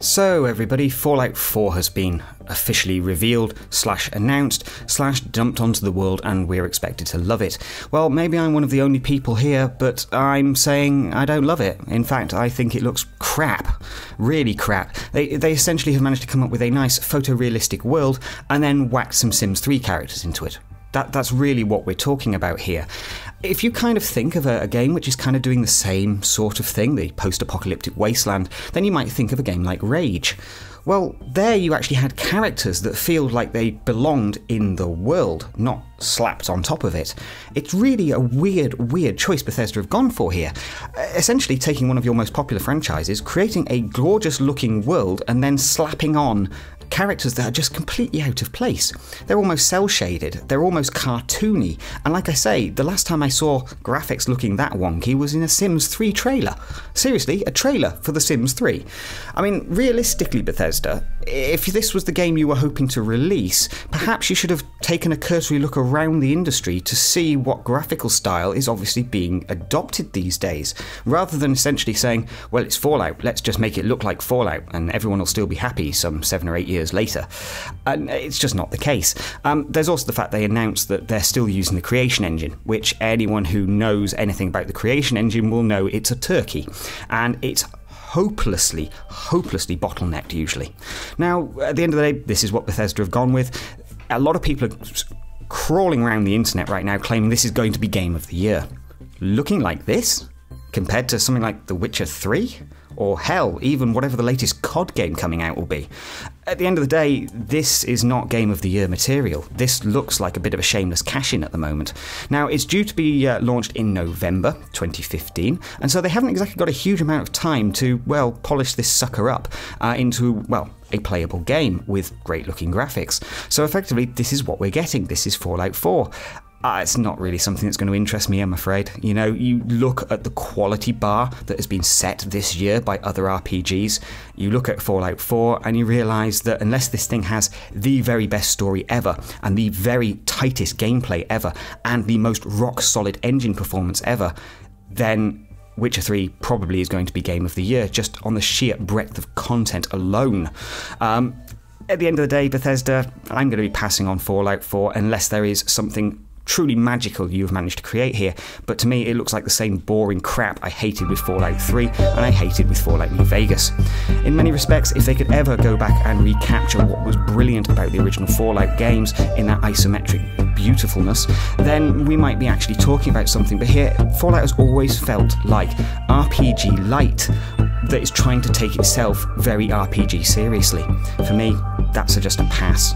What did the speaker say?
So everybody, Fallout 4 has been officially revealed, /announced, /dumped onto the world, and we're expected to love it. Well, maybe I'm one of the only people here, but I'm saying I don't love it. In fact, I think it looks crap. Really crap. They essentially have managed to come up with a nice photorealistic world and then whack some Sims 3 characters into it. That's really what we're talking about here. If you kind of think of a game which is kind of doing the same sort of thing, the post-apocalyptic wasteland, then you might think of a game like Rage. Well, there you actually had characters that feel like they belonged in the world, not slapped on top of it. It's really a weird choice Bethesda have gone for here. Essentially taking one of your most popular franchises, creating a gorgeous looking world, and then slapping on characters that are just completely out of place. They're almost cel-shaded, they're almost cartoony, and like I say, the last time I saw graphics looking that wonky was in a Sims 3 trailer. Seriously, a trailer for The Sims 3. I mean, realistically, Bethesda, if this was the game you were hoping to release, perhaps you should have taken a cursory look around the industry to see what graphical style is obviously being adopted these days, rather than essentially saying, well, it's Fallout, let's just make it look like Fallout, and everyone will still be happy some 7 or 8 years later. And it's just not the case. There's also the fact they announced that they're still using the Creation Engine, which anyone who knows anything about the Creation Engine will know it's a turkey, and it's hopelessly bottlenecked usually. Now, at the end of the day, this is what Bethesda have gone with. A lot of people are crawling around the internet right now claiming this is going to be Game of the Year. Looking like this, compared to something like The Witcher 3? Or hell, even whatever the latest COD game coming out will be. At the end of the day, this is not Game of the Year material. This looks like a bit of a shameless cash-in at the moment. Now, it's due to be launched in November 2015, and so they haven't exactly got a huge amount of time to, well, polish this sucker up into, well, a playable game with great-looking graphics. So effectively, this is what we're getting. This is Fallout 4. It's not really something that's going to interest me, I'm afraid. You know, you look at the quality bar that has been set this year by other RPGs, you look at Fallout 4 and you realise that unless this thing has the very best story ever, and the very tightest gameplay ever, and the most rock-solid engine performance ever, then Witcher 3 probably is going to be Game of the Year, just on the sheer breadth of content alone. At the end of the day, Bethesda, I'm going to be passing on Fallout 4 unless there is something truly magical you've managed to create here, but to me it looks like the same boring crap I hated with Fallout 3 and I hated with Fallout New Vegas. In many respects, if they could ever go back and recapture what was brilliant about the original Fallout games in that isometric beautifulness, then we might be actually talking about something, but here Fallout has always felt like RPG light that is trying to take itself very RPG seriously. For me, that's just a pass.